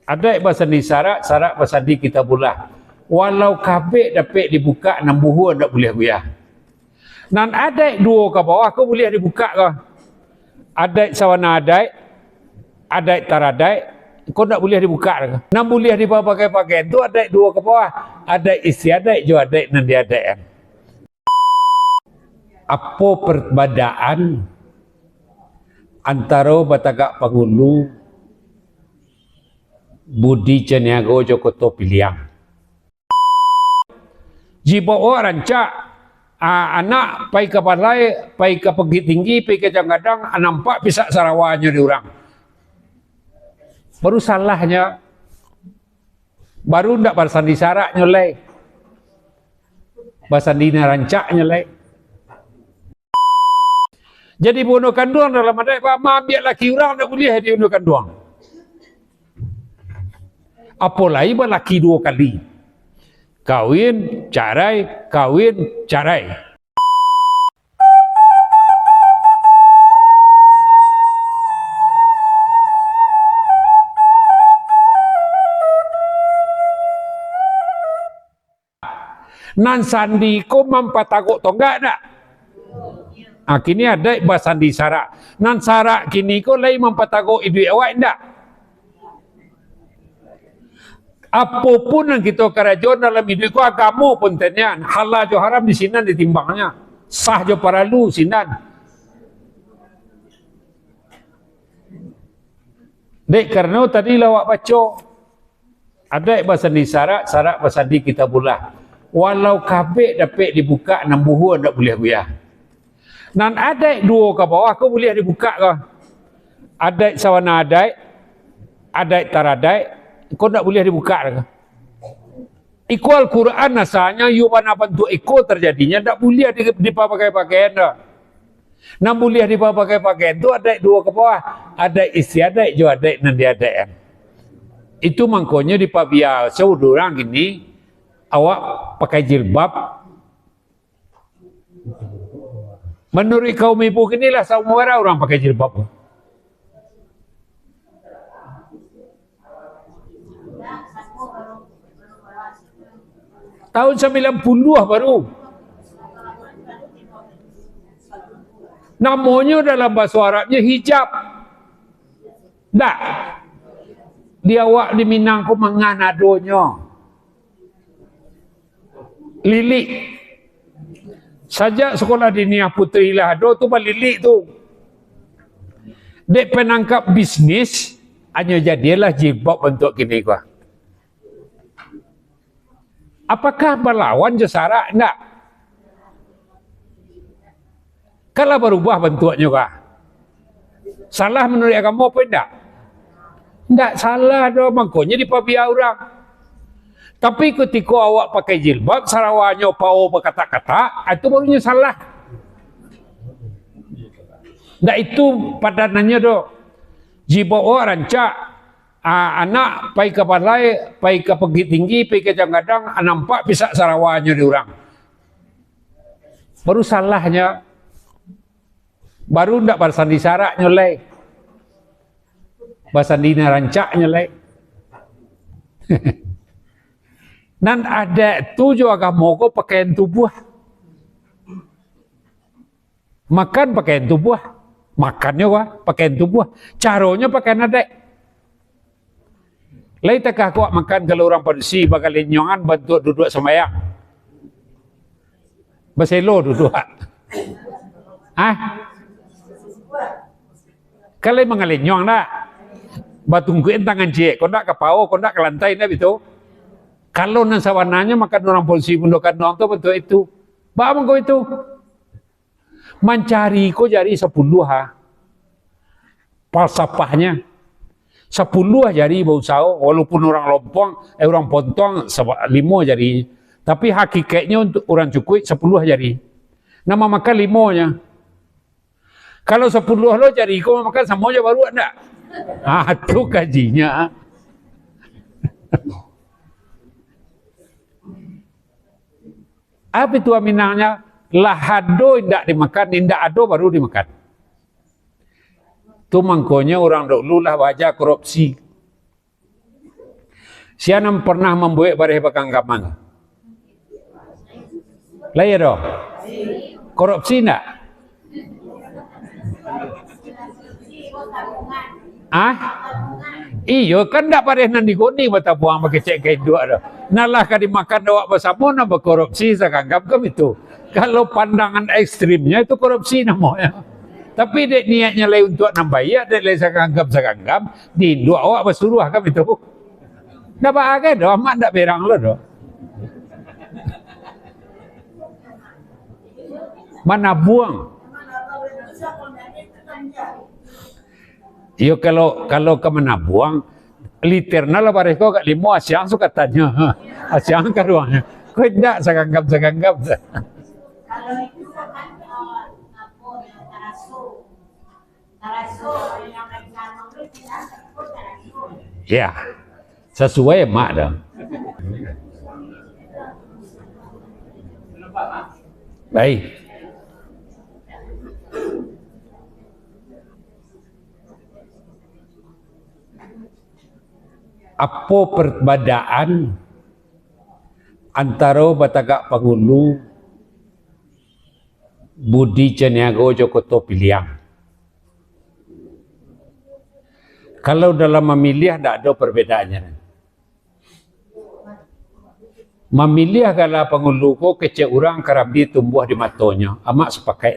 Ada bahasa di syarat bahasa di kita bulah. Walau kabeh dapat dibuka 6 buah tak boleh biar. Dan ada dua ke bawah kau boleh dibuka ke. Ada sawana ada taradai kau tak boleh dibuka ke. Nan boleh dipakai tu ada dua ke bawah. Ada isi ada juga ada nan dia ada. Apa perbedaan antara Batagak Pangulu Budi Caniago Jokoto Piliang? Jika orang rancak anak pai ke balai, pai ke Pergi Tinggi, pai ke Kadang-Kadang, nampak pisak Sarawaknya di orang. Baru salahnya, baru ndak bersandi sarak nyolai, bersandi rancak nyolai. Jadi bunuh kanduang dalam adai, ambil laki orang tak boleh dibunuh kanduang. Apalagi laki 2 kali. Kawin, carai, kawin, carai. Nan sandi ko mampatagok tonggak nak. Kini ada basandi sarak. Nan sarak kini ko lagi mampatagok idui awak ndak. Apapun yang kita kerajaan dalam hidup ko agama pun tanya halal jo haram di sinan ditimbangnya. Sah jo paralu sinan. Dek karena tadi lawak baca ada basandi sarak basandi kita bulah. Walau kabeh dapat dibuka 6 buah tak boleh biar. Dan ada 2 ke bawah kau boleh dibuka ke. Ada sawana ada taradai kau tak boleh dibuka ke. Equal Quran asalnya you mana bentuk equal terjadinya tak boleh dipakai pakaian dah. Nan boleh dipakai pakaian tu ada 2 ke bawah. Ada isi ada juga ada nan dia ada. Itu mangkonya di pabia seorang gini awak pakai jilbab. Menurut kaum ibu inilah semua orang pakai jilbab. Tahun 90 baru. Namanya dalam bahasa Arabnya hijab. Tak. Dia awak di Minang ko menganadonya. Lilik. Sajak sekolah Diniah Puteri lah ada tu lilik tu. Dek penangkap bisnis hanya jadilah jilbab bentuk kini kau. Apakah berlawan je sarak? Tak. Kalau berubah bentuknya kah? Salah menurut agama apa tak? Tak salah dah, makanya dipabia orang. Tapi ketika awak pakai jilbab, Sarawaknya pau berkata-kata, itu barunya salah. Tak itu padanannya tu. Jika awak rancak, anak pai ke balai, pai ke Pergi Tinggi, pai ke Kadang-Kadang, nampak pisak Sarawaknya di orang. Baru salahnya, baru ndak bersandi sarak nyolai. Bersandi rancak nyolai. Dan ada tujuh agama ko pakaian tubuh. Makan pakaian tubuh. Makannya wah pakaian tubuh. Caranya pakaian adat. Lai takah kuat makan kalau orang Parsi bakal lenyongan bantu duduk sembahyang. Berselo duduk. Kalau mengalenyong nak. Batungkuin tangan cik. Kau nak ke pau, kau nak ke lantai nak itu. Kalau nan sawananya makan orang polisi pundokan orang tu bentuk itu. Bagaimana kau itu? Mencari kau jari 10 falsafahnya. 10 jari bau sao, walaupun orang lompong, orang pontong 5 jari. Tapi hakikatnya untuk orang cukui 10 jari. Nama makan 5-nya. Kalau 10 lo jari kau makan semuanya baru enggak? Itu kajinya. Apa itu aminahnya? Lahado tidak dimakan, tidak ado baru dimakan. Itu mangkonya orang dulu lah wajah korupsi. Siapa pernah membuat baris bakang kamang? Lain dah. Korupsi nak? Ah? Iyo kan tak baris nan digoni bata buang pakai cek kain dua dah. Nalah kan dimakan dawak bersama nak berkorupsi sekanggap ke itu. Kalau pandangan ekstrimnya itu korupsi namanya. Tapi dek niatnya lain untuk nambah dek lain sekanggap di dua awak bersuruh kan itu. Dapat agak dah amat tak berang lo dah. Mana buang? Yo kalau ke mana buang, literna lah baris kau kat limo asyang suka tanya, asyang kan ruangnya. Kau tidak sekanggap. Kalau itu kan taraso yang rencana itu tidak taraso. Ya, sesuai mak dah. Baik. Apa perbedaan antara Batagak Pangulu, Budi Caniago, Jokoto Piliang? Kalau dalam memilih tidak ada perbedaannya. Memilih kalau Pangulu ko kecil orang Karambi tumbuh di matonya, amat sepakai.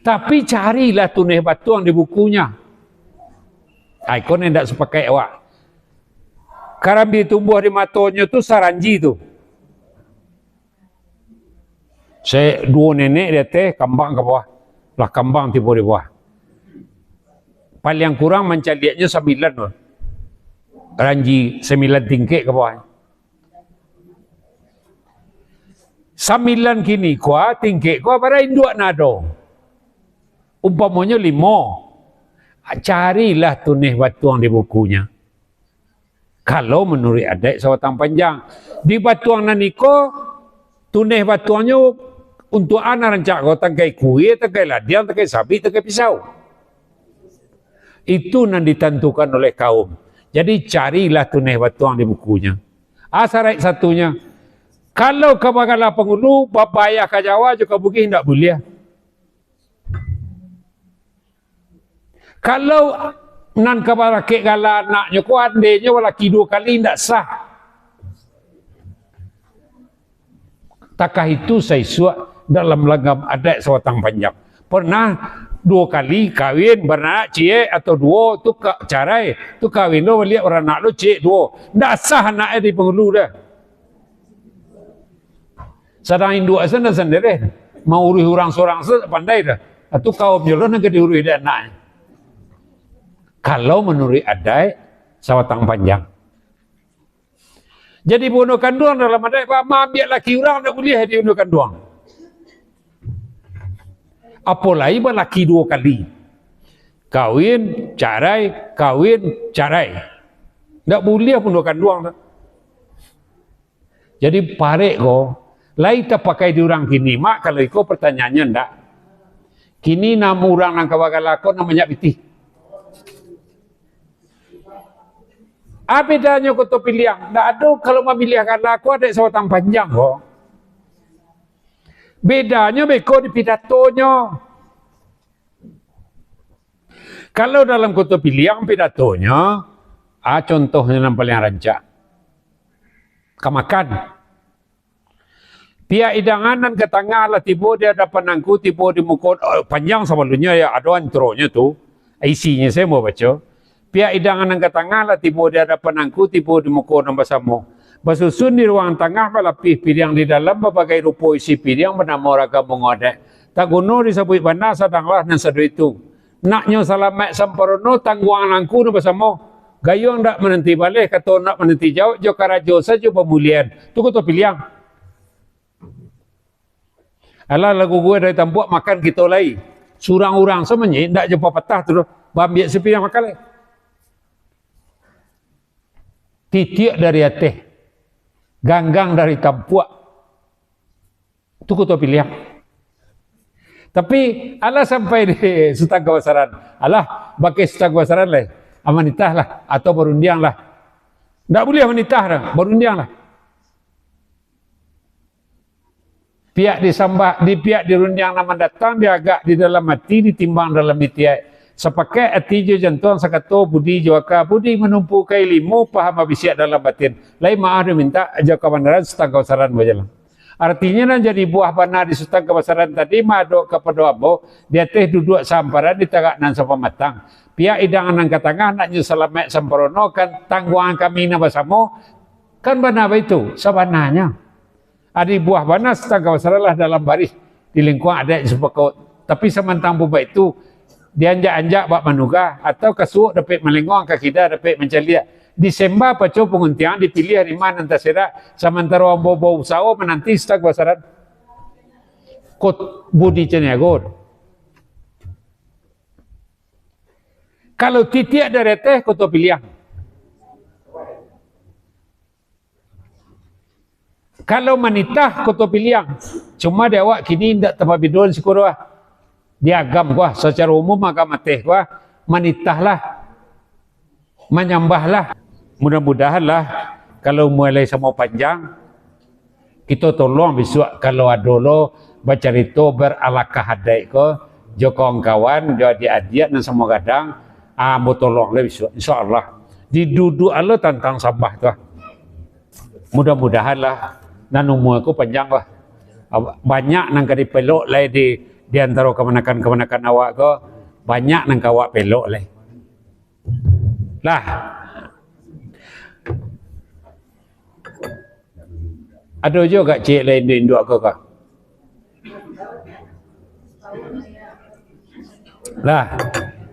Tapi carilah tunih batuang di bukunya. Ikon yang tidak sepakai awak. Karambi tumbuh di matonya tu saranji tu. Saya dua nenek dia teh kambang ke bawah. Lah kambang tiba di bawah. Paling kurang mencaliatnya 9 tu. Ranji 9 tingkik ke bawah. 9 kini kuah tingkik kuah pada induk nado. Umpamanya 5. Carilah tunih batuang di bukunya. Kalau menurut adat sawatan panjang. Di batuang naniko, tunih batuangnya untuk anak rancak kau tangkai kuih, tangkai ladian, tangkai sapi, tangkai pisau. Itu yang ditentukan oleh kaum. Jadi carilah tunih batuang di bukunya. Asarai satunya. Kalau kabagalah pengulu, bapa ayah ke Jawa juga bukit tidak boleh. Kalau nan kabarakek gala anaknya ku andenya laki 2 kali tidak sah. Takah itu saya suak dalam langgam adat sawatang panjang. Pernah 2 kali kawin beranak cie atau 2 tu carai. Tu kawin lo lihat orang anak lo cie 2. Tidak sah anaknya di Pengulu dah. Sedang Hindu asal sendiri. Mau urus orang seorang pandai dah. Atau kaum jalan nak diurus dia anaknya. Kalau menurut adat sawatang panjang. Jadi bunuh kanduang dalam adat Pak ambil laki orang tak boleh dibunuh kanduang. Apalagi laki 2 kali. Kawin, carai, kawin, carai. Tak boleh bunuh kanduang tak. Jadi parek ko, lain tak pakai diorang kini. Mak kalau ikut pertanyaannya ndak. Kini nama orang yang kawagalakon namanya pitih. Apa bedanya kau tu pilihan? Tak ada kalau memilih aku ada sawatang panjang kok. Bedanya beko di pidatonya. Kalau dalam kota pilihan pidatonya, contohnya yang paling rancak. Kamakan. Pihak idangan dan ke tengah lah tiba dia ada penangku, tiba di muka panjang sebelumnya ya ada intronya tu. Isinya saya mau baca. Pihak idangan yang ke tengah lah tiba dia ada penangku, tiba di muka nombor sama. Bersusun di ruang tengah melapih pilihan di dalam berbagai rupa isi pilihan bernama ragam mengodak. Tak guna disebut benar sedanglah dan sedu itu. Naknya selamat sempurna tangguang langku nombor sama. Gayung tak menanti balik, kata nak menanti jauh, jo karajo saja pemulihan. Tu kata pilihan. Alah lagu gue dari tambuak makan kita lagi. Surang orang semuanya, tak jumpa petah tu. Bambiak sepilihan makan lagi. Titiak dari ateh, ganggang dari tampuak, itu kutu pilihan. Tapi Allah sampai di Sutang Kawasaran, Allah pakai Sutang Kawasaran lah, amanitah lah atau berundiang lah. Tak boleh menitah dah, berundiang lah. Pihak pihak dirundiang nama datang, dia agak di dalam hati, ditimbang dalam hati. Sepakai hati je jantuan sakato budi jawaka budi menumpu kai limu paham abisiak dalam batin. Lain maaf dia minta aja kebenaran setang kawasaran berjalan. Artinya nan jadi buah bana di setang kawasaran tadi madok kepada abo dia teh duduk samparan di tagak nan sampai matang. Pihak idangan nang katangah naknya selamat samparono kan tanggungan kami na basamo kan bana itu sabananya. Adi buah bana setang kawasaran lah dalam baris di lingkungan ada sepakau. Tapi samantang buah itu dia anjak-anjak bak manuga atau kasuk dapat melengong ke kita dapat menceliak disemba paco penguntian dipilih hari mana nanti serak sementara orang bau usaha menanti stag basaran kot budi ceniagur kalau titiak dari teh koto pilihan kalau manitah koto pilihan cuma dia awak kini tidak tempat bidon sekurang dia agam gua secara umum agam mateh gua manitahlah menyambahlah mudah-mudahanlah kalau mulai sama panjang kita tolong besok kalau ada lo bercerita beralakah hadai ko jokong kawan jadi adik dan semua kadang mau tolong lah besok insyaallah diduduk Allah tentang sabah tu mudah-mudahanlah dan umur aku panjang lah banyak nang kadi pelok lai di antara kemenakan awak ko banyak nang kawak pelok lah. Ada juga cik lain di induk aku kah? Lah.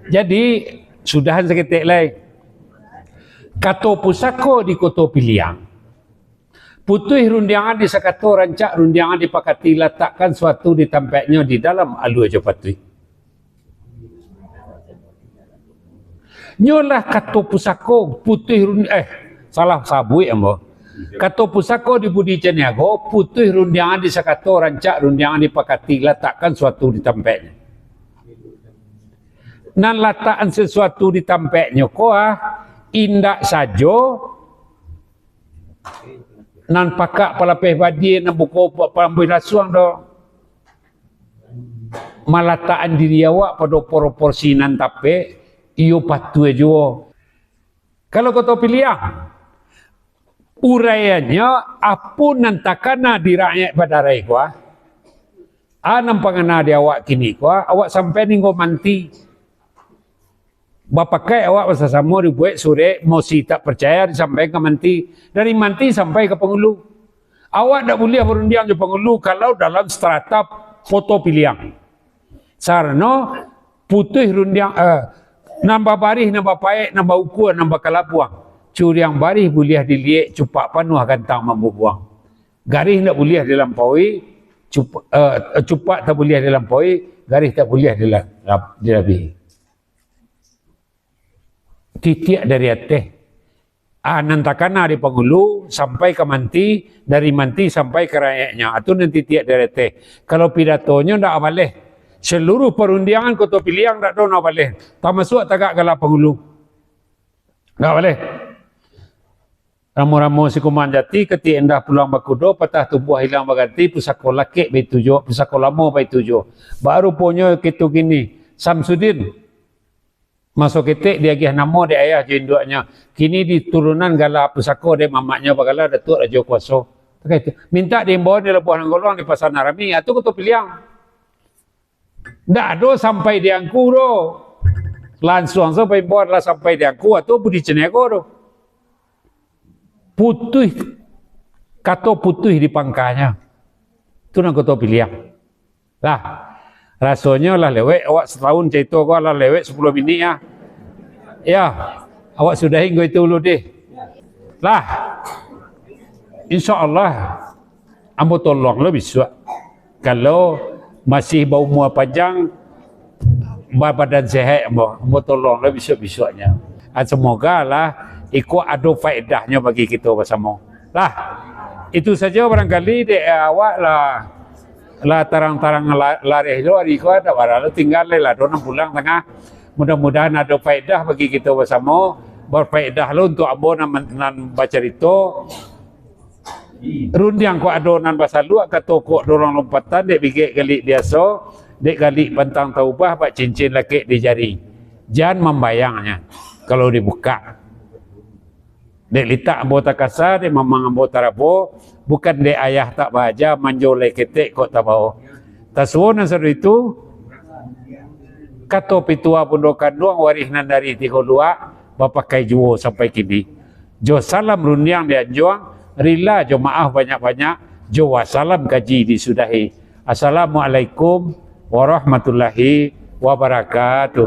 Jadi sudahan seketik lain. Kato pusako di koto piliang. Putuh rundiangan di sakato rancak rundiangan dipakati letakkan suatu di tempatnya di dalam alur je patui. Nyolah kato pusako putuh salah sabui ambo. Kato pusako di budi ceniago putuh rundiangan di sakato rancak rundiangan dipakati letakkan suatu di tempatnya. Nan letakkan sesuatu di tempatnya indak sajo nan pakak palapeh badi nan buku pambai lasuang do malataan diri awak pada proporsi nan tape iyo patu jo kalau kau pilih uraiannya apun nan takana di rakyat pada rai kuah anam pangana di awak kini kuah awak sampai ninggo manti bapakai awak bersama dibuat sore mosi tak percaya disampaikan ke manti dari manti sampai ke pengulu awak tak boleh berundiang ke pengulu kalau dalam strata foto pilihan sarno putih rundiang nambah barih nambah paek nambah ukur nambah kalapuang curiang barih boleh dilihat cupak penuh gantang mampu buang garis tak boleh dilampaui cupak tak boleh dilampaui garis tak boleh dilabihi titik dari atas nantakana di pengulu sampai ke manti dari manti sampai ke rakyatnya itu nanti titik dari atas kalau pidatonya tidak boleh seluruh perundiangan kota pilihan tak tahu nak boleh tak masuk tagak galak pengulu tak boleh ramu-ramu si kuman jati ketik endah pulang bakudo patah tubuh hilang berganti pusako lakik baik tujuh pusako lama baik tujuh baru punya kita gini Samsudin masuk ketik dia gih nama dia ayah jinduknya kini di turunan gala pusako dia mamaknya bagala datuk raja kuasa minta dia bawa dia lebuh nanggolong di pasar Narami itu kota pilihan tak ada sampai diangku do langsung sampai bawa lah sampai diangku atau budi ceniago do putih kata putih di pangkanya itu nak kota pilihan lah rasanya lah lewek awak setahun cerita kau lah lewek 10 minit ya awak sudah hingga itu dulu deh lah insyaAllah ambo tolong lebih suat kalau masih bau muat panjang badan sehat ambo tolong lebih suat-suatnya semoga lah ikut ada faedahnya bagi kita bersama lah itu saja barangkali awak lah tarang-tarang lari lari kau ada barang tinggal lah 6 bulan tengah mudah-mudahan ada faedah bagi kita bersama berfaedah lo untuk ambo nan baca itu rundiang ko adonan basalu ka toko dorong lompatan dek bigek kali biasa dek kali pantang taubah pak cincin laki di jari jangan membayangnya kalau dibuka dek litak ambo tak kasar dek mamang ambo tarabo bukan dek ayah tak bahaja manjolai ketek kok tak mau taswona seru itu kato pitua pundokan doang warisnan dari 32 bapakai juo sampai kini jo salam rundiang dia juang rila jo maaf banyak-banyak jo wassalam kaji disudahi. Assalamualaikum warahmatullahi wabarakatuh.